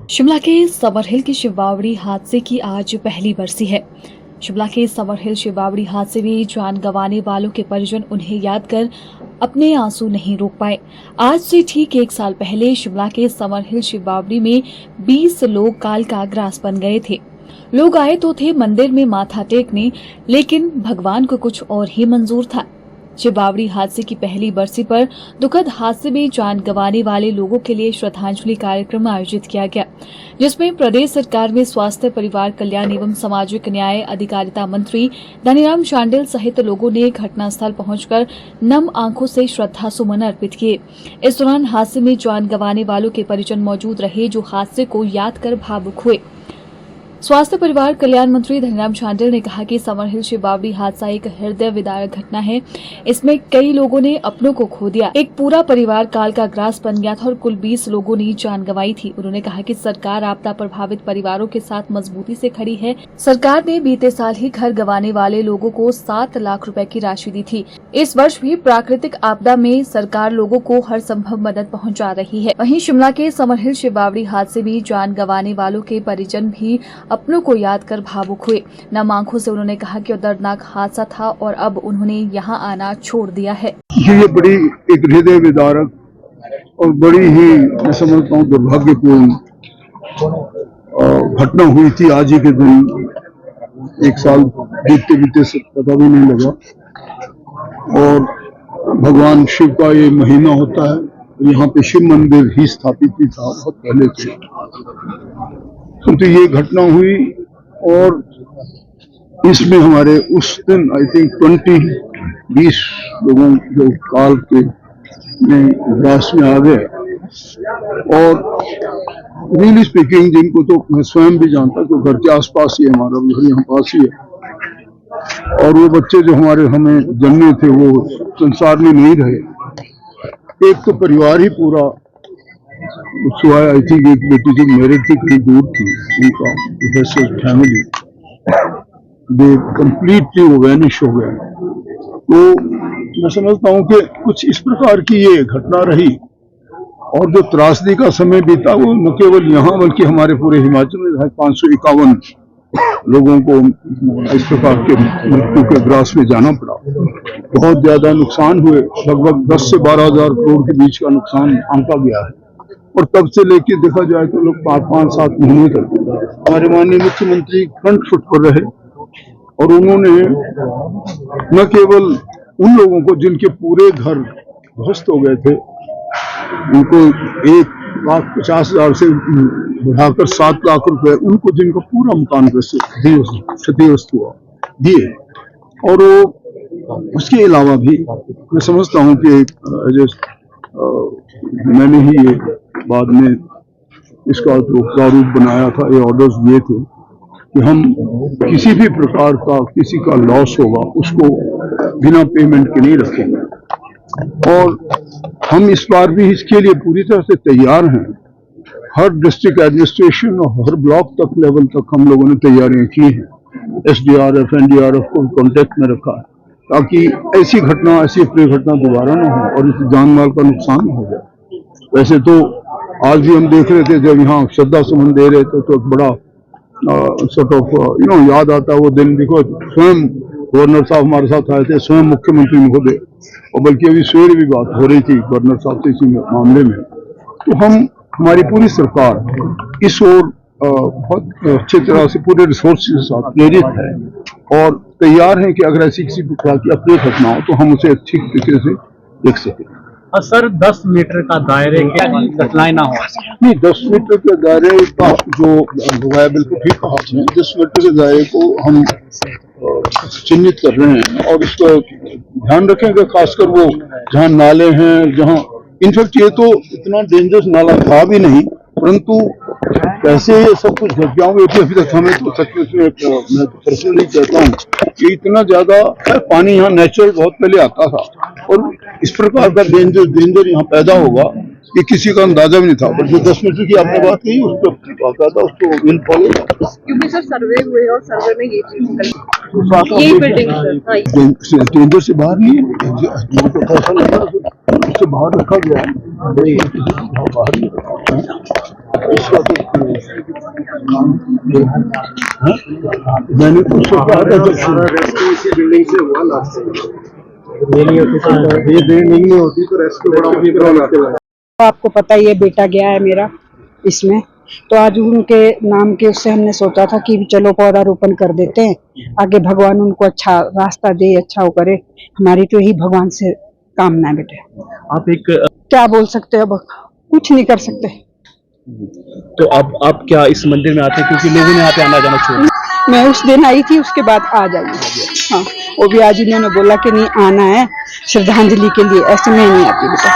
शिमला के समर हिल की शिवबावड़ी हादसे की आज पहली बरसी है। शिमला के समर हिल शिवबावड़ी हादसे में जान गंवाने वालों के परिजन उन्हें याद कर अपने आंसू नहीं रोक पाए। आज से ठीक एक साल पहले शिमला के समर हिल शिवबावड़ी में 20 लोग काल का ग्रास बन गए थे। लोग आए तो थे मंदिर में माथा टेकने, लेकिन भगवान को कुछ और ही मंजूर था। शिवबावड़ी हादसे की पहली बरसी पर दुखद हादसे में जान गंवाने वाले लोगों के लिए श्रद्धांजलि कार्यक्रम आयोजित किया गया, जिसमें प्रदेश सरकार में स्वास्थ्य, परिवार कल्याण एवं सामाजिक न्याय अधिकारिता मंत्री धनीराम शांडिल सहित लोगों ने घटनास्थल पहुंचकर नम आंखों से श्रद्धा सुमन अर्पित किए। इस दौरान हादसे में जान गंवाने वालों के परिजन मौजूद रहे, जो हादसे को याद कर भावुक हुए। स्वास्थ्य परिवार कल्याण मंत्री धनीराम शांडिल ने कहा कि समर हिल शिवबावड़ी हादसा एक हृदय विदारक घटना है। इसमें कई लोगों ने अपनों को खो दिया, एक पूरा परिवार काल का ग्रास बन गया था और कुल 20 लोगों ने जान गंवाई थी। उन्होंने कहा कि सरकार आपदा प्रभावित परिवारों के साथ मजबूती से खड़ी है। सरकार ने बीते साल ही घर गंवाने वाले लोगों को 7 लाख रुपए की राशि दी थी। इस वर्ष भी प्राकृतिक आपदा में सरकार लोगों को हर संभव मदद पहुँचा रही है। वहीं शिमला के समर हिल शिवबावड़ी हादसे में जान गंवाने वालों के परिजन भी अपनों को याद कर भावुक हुए। नम आंखों से उन्होंने कहा कि दर्दनाक हादसा था और अब उन्होंने यहाँ आना छोड़ दिया है। ये बड़ी एक हृदय विदारक और बड़ी ही मैं समझता हूँ दुर्भाग्यपूर्ण घटना हुई थी। आज ही के दिन एक साल बीतते बीतते से पता भी नहीं लगा। और भगवान शिव का ये महीना होता है, यहाँ पे शिव मंदिर ही स्थापित भी था बहुत पहले से। तो ये घटना हुई और इसमें हमारे उस दिन आई थिंक 20 लोगों जो काल के ग्रास में आ गए। और रियली स्पीकिंग जिनको तो मैं स्वयं भी जानता कि घर के आसपास ही है, हमारा घर यहाँ पास ही है। और वो बच्चे जो हमें जन्मे थे वो संसार में नहीं रहे। एक तो परिवार ही पूरा सुहाय, आई थिंक एक बेटी जो मैरिज थी कहीं दूर थी, उनका प्रोफेसर फैमिली दे कंप्लीटली वो वैनिश हो गए। तो मैं समझता हूँ कि कुछ इस प्रकार की ये घटना रही। और जो त्रासदी का समय बीता वो न केवल यहाँ बल्कि हमारे पूरे हिमाचल में 551 लोगों को इस प्रकार के मृत्यु के ग्रास में जाना पड़ा। बहुत ज्यादा नुकसान हुए, लगभग 10 से 12 हजार करोड़ के बीच का नुकसान आंका गया है। और तब से लेके देखा जाए तो लोग 5-7 महीने तक हमारे माननीय मुख्यमंत्री फ्रंट फुट पर रहे और उन्होंने न केवल उन लोगों को जिनके पूरे घर ध्वस्त हो गए थे, उनको 1,50,000 से बढ़ाकर 7 लाख रुपए उनको जिनका पूरा मकान क्षतिग्रस्त हुआ दिए। और वो उसके अलावा भी मैं समझता हूँ कि मैंने ही ये बाद में इसका जो प्रारूप बनाया था, ये ऑर्डर्स दिए थे कि हम किसी भी प्रकार का किसी का लॉस होगा उसको बिना पेमेंट के नहीं रखेंगे। और हम इस बार भी इसके लिए पूरी तरह से तैयार हैं। हर डिस्ट्रिक्ट एडमिनिस्ट्रेशन और हर ब्लॉक तक लेवल तक हम लोगों ने तैयारियां की हैं। SDRF NDRF को कॉन्टेक्ट में रखा है ताकि ऐसी अप्रिय घटना दोबारा न हो और इस जान माल का नुकसान न हो जाए। वैसे तो आज भी हम देख रहे थे जब यहाँ श्रद्धा सुमन दे रहे थे तो बड़ा सॉर्ट ऑफ याद आता वो दिन। बिकॉज स्वयं गवर्नर साहब हमारे साथ आए थे, स्वयं मुख्यमंत्री महोदय, और बल्कि अभी सवेरे भी बात हो रही थी गवर्नर साहब से इसी मामले में। तो हमारी पूरी सरकार इस ओर बहुत अच्छी तरह से पूरे रिसोर्स के साथ प्रेरित है और तैयार है कि अगर ऐसी किसी प्रकार की अप्रिय घटना हो तो हम उसे अच्छी तरीके से देख सकें। सर 10 मीटर का दायरे क्या घटनाएं ना हो? नहीं, 10 मीटर के दायरे का जो है बिल्कुल ठीक कहा आपने। 10 मीटर के दायरे को हम चिन्हित कर रहे हैं और इसको ध्यान रखेंगे, खासकर वो जहाँ नाले हैं, जहाँ इनफैक्ट ये तो इतना डेंजरस नाला था भी नहीं, परंतु कैसे ये सब कुछ घट गया हुआ अभी तक हमें तो सचमुच में मैं पर्सनली कहता हूँ कि इतना ज्यादा पानी यहाँ नेचुरल बहुत पहले आता था और इस प्रकार का डेंजर यहाँ पैदा होगा ये किसी का अंदाजा भी नहीं था, पर जो 10 मीटर की आपने बात कही उस पर बाकायदा उसको विल फॉलो। क्योंकि सर सर्वे हुए और सर्वे में ये चीज यही बिल्डिंग सर टेंडर से बाहर नहीं है, मेरे को तो ऐसा लगा उससे बाहर रखा गया है, बाहर नहीं रखा है। इसका तो मैंने तो उससे कहा था जब इसी बिल्डिंग से हुआ लास्ट ये बिल्डिंग नहीं होती तो रेस्क्यू बड़ा मुश्किल होता। आपको पता ही है बेटा गया है मेरा इसमें, तो आज उनके नाम के उससे हमने सोचा था कि चलो पौधारोपण कर देते हैं, आगे भगवान उनको अच्छा रास्ता दे, अच्छा वो करे। हमारी तो यही भगवान से कामना है बेटे। आप एक क्या बोल सकते हैं, अब कुछ नहीं कर सकते। तो अब आप क्या इस मंदिर में आते हैं क्योंकि लोगों ने यहाँ पे आना जाना छोड़ दिया? मैं उस दिन आई थी, उसके बाद आ जाइए। हाँ, वो भी आज उन्होंने बोला कि नहीं आना है श्रद्धांजलि के लिए, ऐसे में नहीं आती बेटा।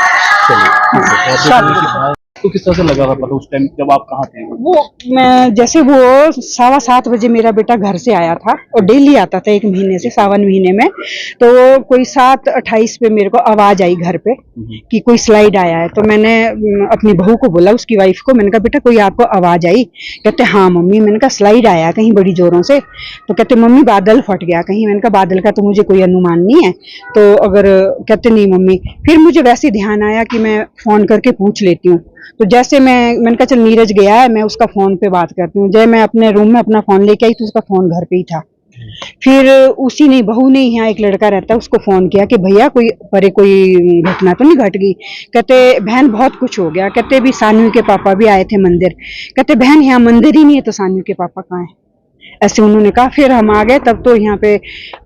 तो किस तरह से लगा था पता उस टाइम जब आप कहाँ थे? वो मैं जैसे वो 7:15 बजे मेरा बेटा घर से आया था और डेली आता था 1 महीने से, सावन महीने में, तो वो कोई 7:28 पे मेरे को आवाज आई घर पे कि कोई स्लाइड आया है। तो मैंने अपनी बहू को बोला, उसकी वाइफ को, मैंने कहा बेटा कोई आपको आवाज आई? कहते हाँ मम्मी। मैंने कहा स्लाइड आया कहीं बड़ी जोरों से? तो कहते मम्मी बादल फट गया कहीं। मैंने कहा बादल का तो मुझे कोई अनुमान नहीं है, तो अगर कहते नहीं मम्मी। फिर मुझे वैसे ध्यान आया कि मैं फोन करके पूछ लेती हूँ, तो जैसे मैंने कहा चल नीरज गया है, मैं उसका फोन पे बात करती हूँ। जब मैं अपने रूम में अपना फोन लेके आई तो उसका फोन घर पे ही था। फिर उसी ने, बहू ने, यहाँ एक लड़का रहता है, उसको फोन किया कि भैया कोई परे कोई घटना तो नहीं घट गई? कहते बहन बहुत कुछ हो गया। कहते भी सानवी के पापा भी आए थे मंदिर। कहते बहन यहाँ मंदिर ही नहीं है तो सानवी के पापा कहाँ है? ऐसे उन्होंने कहा। फिर हम आ गए, तब तो यहाँ पे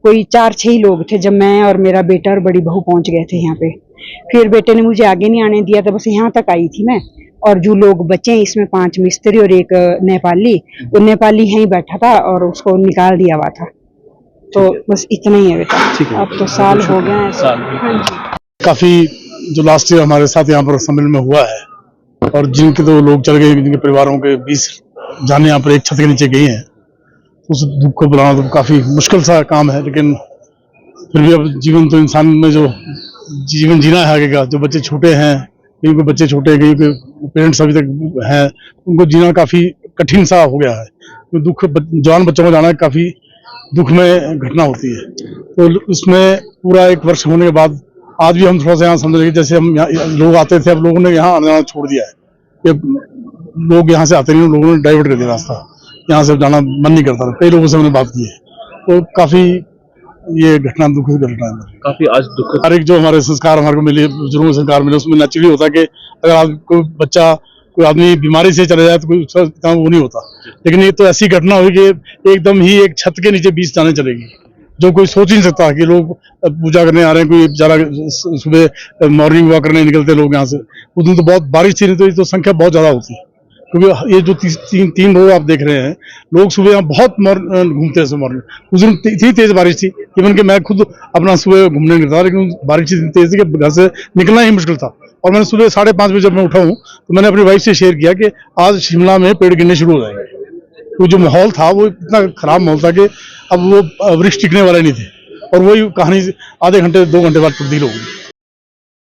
कोई 4-6 लोग थे जब मैं और मेरा बेटा और बड़ी बहू पहुंच गए थे यहाँ पे। फिर बेटे ने मुझे आगे नहीं आने दिया, तो बस यहाँ तक आई थी मैं। और जो लोग बचे इसमें 5 मिस्त्री और एक नेपाली, वो नेपाली यहीं बैठा था और उसको निकाल दिया हुआ था। तो बस इतना ही है बेटा। अब तो साल हो गए हैं। काफी जो लास्ट ईयर हमारे साथ यहाँ पर सम्मेलन में हुआ है और जिनके तो लोग चल गए, जिनके परिवारों के 20 जाने यहाँ पर एक छत के नीचे गई हैं, उस दुख को बुलाना तो काफी मुश्किल सा काम है। लेकिन फिर भी अब जीवन तो इंसान में जो जीवन जीना है आगे का, जो बच्चे छोटे हैं, कहीं के बच्चे छोटे, कहीं के पेरेंट्स अभी तक हैं, उनको जीना काफी कठिन सा हो गया है। तो दुख जवान बच्चों को जाना काफी दुखमय घटना होती है। तो इसमें पूरा 1 वर्ष होने के बाद आज भी हम थोड़ा सा यहाँ समझ रहे, जैसे हम लोग आते थे, अब लोगों ने यहाँ आना जाना छोड़ दिया है। लोग यहाँ से आते नहीं, लोगों ने डाइवर्ट कर दिया रास्ता, यहाँ से जाना मन नहीं करता। कई लोगों से हमने बात की है, तो काफी ये घटना दुखद घटना है। काफी आज दुख। हर एक जो हमारे संस्कार हमारे को मिले, बुजुर्गों संस्कार मिले, उसमें नेचुरली होता है कि अगर आप कोई बच्चा, कोई आदमी बीमारी से चले जाए तो कोई उसका इतना वो नहीं होता। लेकिन ये तो ऐसी घटना हुई कि एकदम ही एक छत के नीचे 20 जाने चलेगी, जो कोई सोच ही नहीं सकता कि लोग पूजा करने आ रहे हैं। कोई बेचारा सुबह मॉर्निंग वॉक करने निकलते लोग यहाँ से। उस दिन तो बहुत बारिश थी, नहीं तो ये तो संख्या बहुत ज्यादा होती है, क्योंकि ये जो 3 रोड आप देख रहे हैं, लोग सुबह यहाँ बहुत घूमते हैं। मॉर्निंग उस दिन इतनी तेज बारिश थी, इवन कि मैं खुद अपना सुबह घूमने निकलता, लेकिन बारिश इतनी तेज थी कि घर से निकलना ही मुश्किल था। और मैंने सुबह 5:30 बजे जब मैं उठा हूँ तो मैंने अपनी वाइफ से शेयर किया कि आज शिमला में पेड़ गिरने शुरू हो जाएंगे। तो जो माहौल था वो इतना खराब माहौल था कि अब वो वृक्ष टिकने वाले नहीं थे, और वही कहानी आधे घंटे 2 घंटे बाद तब्दील हो गई।